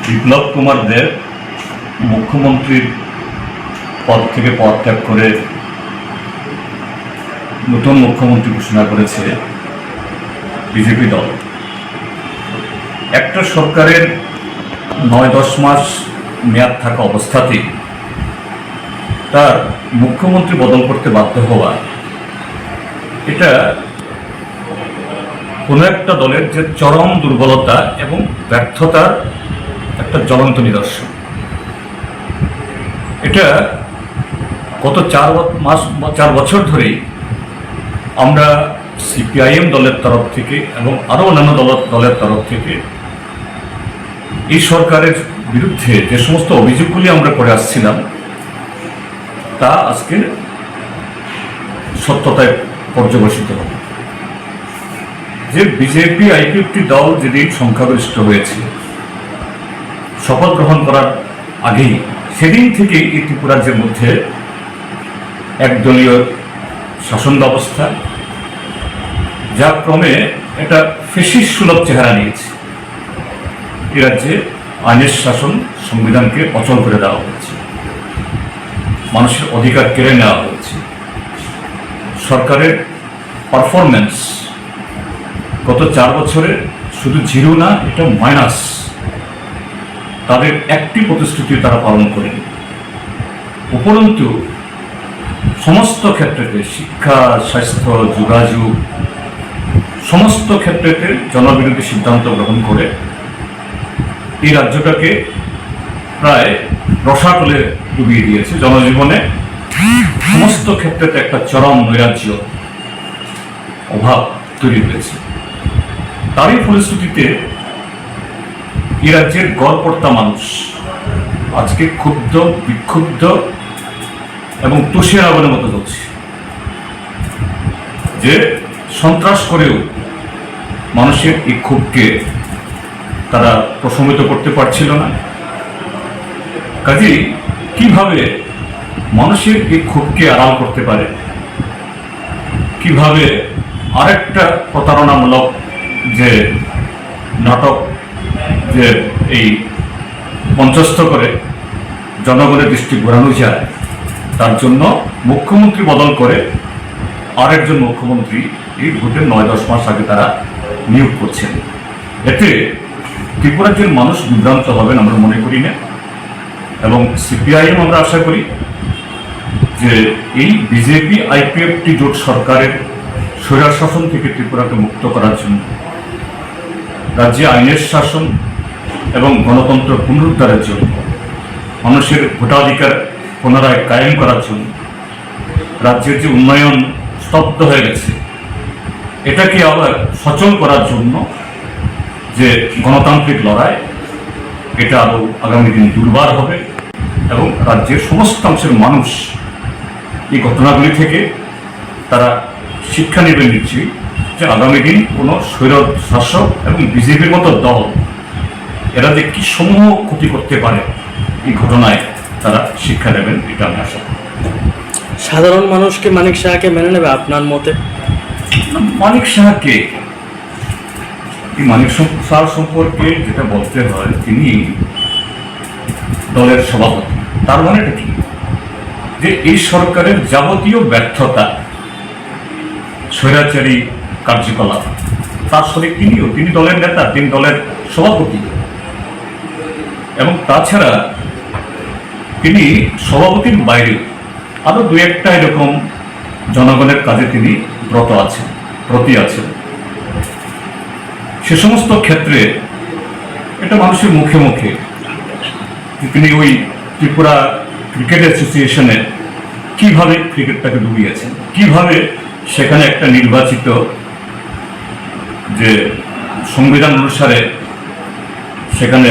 বিপ্লব কুমার দেব মুখ্যমন্ত্রীর পদ থেকে পদত্যাগ করে নতুন মুখ্যমন্ত্রী ঘোষণা করেছে বিজেপি দল। একটা সরকারের 9-10 মাস মেয়াদ থাকা অবস্থাতেই তার মুখ্যমন্ত্রী বদল করতে বাধ্য হওয়া, এটা কোনো একটা দলের যে চরম দুর্বলতা এবং ব্যর্থতার একটা জ্বলন্ত নিদর্শন। এটা গত 4 বছর ধরেই আমরা সিপিআইএম দলের তরফ থেকে এবং আরও অন্যান্য দলের তরফ থেকে এই সরকারের বিরুদ্ধে যে সমস্ত অভিযোগগুলি আমরা করে আসছিলাম তা আজকে সত্যতায় পর্যবেসিত হবে। যে বিজেপি আইপিএফটি দল যেদিন সংখ্যাগরিষ্ঠ হয়েছে শপথ গ্রহণ করার আগেই, সেদিন থেকেই এই ত্রিপুরাজ্যের মধ্যে একদলীয় শাসন ব্যবস্থা, যা ক্রমে একটা ফেসিস সুলভ চেহারা নিয়েছে। এ রাজ্যে আইনের শাসন, সংবিধানকে অচল করে দেওয়া হয়েছে, মানুষের অধিকার কেড়ে নেওয়া হয়েছে। সরকারের পারফরমেন্স গত 4 বছরে শুধু জিরো না, এটা মাইনাস। তাদের একটি প্রতিশ্রুতি তারা পালন করেনি। উপরন্তু সমস্ত ক্ষেত্রেতে, শিক্ষা, স্বাস্থ্য, যোগাযোগ, সমস্ত ক্ষেত্রেতে জনবিরোধী সিদ্ধান্ত গ্রহণ করে এই রাজ্যটাকে প্রায় রসাতলে ডুবিয়ে দিয়েছে। জনজীবনে সমস্ত ক্ষেত্রেতে একটা চরম নৈরাজ্য, অভাব তৈরি হয়েছে। তারই ফলশ্রুতিতে এই রাজ্যের গড়পড়তা মানুষ আজকে ক্ষুব্ধ, বিক্ষুব্ধ এবং তুষের আগুনের মতো চলছে। যে সন্ত্রাস করেও মানুষের এই ক্ষোভকে তারা প্রশমিত করতে পারছিল না। কাজেই কিভাবে মানুষের এই ক্ষোভকে আড়াল করতে পারে, কিভাবে আরেকটা প্রতারণামূলক যে নাটক যে এই মঞ্চস্থ করে জনগণের দৃষ্টি ঘোরানো যায়, তার জন্য মুখ্যমন্ত্রী বদল করে আরেকজন মুখ্যমন্ত্রী এই ভোটের 9-10 মাস আগে তারা নিয়োগ করছেন। এতে ত্রিপুরাজ্যের মানুষ বিভ্রান্ত হবেন আমরা মনে করি না, এবং সিপিআইএম আমরা আশা করি যে এই বিজেপি আইপিএফটি জোট সরকারের স্বৈরাচার শাসন থেকে ত্রিপুরাকে মুক্ত করার জন্য, রাজ্যে আইনের শাসন এবং গণতন্ত্র পুনরুদ্ধারের জন্য, মানুষের ভোটাধিকার পুনরায় কায়েম করার জন্য, রাজ্যের যে উন্নয়ন স্তব্ধ হয়ে গেছে এটাকে আবার সচল করার জন্য যে গণতান্ত্রিক লড়াই, এটা আরও আগামী দিন দুর্বার হবে এবং রাজ্যের সমস্ত অংশের মানুষ এই ঘটনাগুলি থেকে তারা শিক্ষা নেবেন নিশ্চয়ই, যে আগামী দিন কোনো স্বৈর শাসক এবং বিজেপির মতো দল এরা যে কি সমূহ ক্ষতি করতে পারে এই ঘটনায় তারা শিক্ষা নেবেন, এটা আমি আশা করি। সাধারণ মানুষকে মানিক সাহাকে মেনে নেবে আপনার মতে? মানিক সাহাকে, এই মানিক সাহা সম্পর্কে যেটা বলতে হয়, তিনি দলের সভাপতি। তার মানে এটা কি, যে এই সরকারের যাবতীয় ব্যর্থতা, স্বৈরাচারী কার্যকলাপ, তার সঙ্গে তিনি দলের নেতা, তিনি দলের সভাপতি। এবং তাছাড়া তিনি সভাপতির বাইরে আরো 2-1টা এরকম জনগণের কাজে তিনি প্রতি আছেন। সে সমস্ত ক্ষেত্রে এটা মানুষের মুখে মুখে তিনি ওই ত্রিপুরা ক্রিকেট অ্যাসোসিয়েশনে কিভাবে ক্রিকেটটাকে ডুবিয়েছেন, কিভাবে সেখানে একটা নির্বাচিত যে সংবিধান অনুসারে সেখানে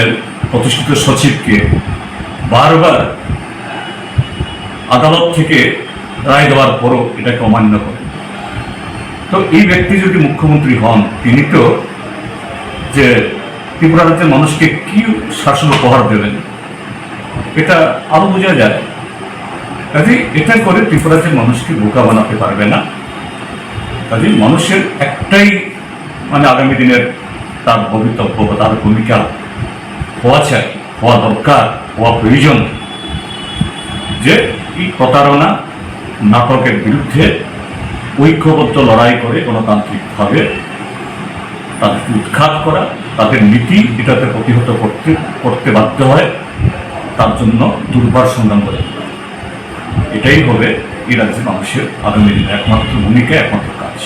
প্রতিষ্ঠিত সচিবকে বারবার আদালত থেকে রায় দেওয়ার পরও এটাকে অমান্য করেন। তো এই ব্যক্তি যদি মুখ্যমন্ত্রী হন, তিনি তো যে ত্রিপুরা রাজ্যের মানুষকে কি শাসন উপহার দেবেন, এটা আরো বোঝা যায়। কাজে এটা করে ত্রিপুরা রাজ্যের মানুষকে বোকা বানাতে পারবে না। কাজে মানুষের একটাই আগামী দিনের তার ভবিতব্য বা তার ভূমিকা হওয়া চাই, হওয়া দরকার, হওয়া প্রয়োজন যে এই প্রতারণা নাটকের বিরুদ্ধে ঐক্যবদ্ধ লড়াই করে গণতান্ত্রিকভাবে তাদেরকে উৎখাত করা, তাদের নীতি এটাতে প্রতিহত করতে বাধ্য হয়, তার জন্য দুর্বার সংগ্রাম করে। এটাই হবে এই রাজ্যের মানুষের আগামী দিনের একমাত্র ভূমিকা, একমাত্র কাজ।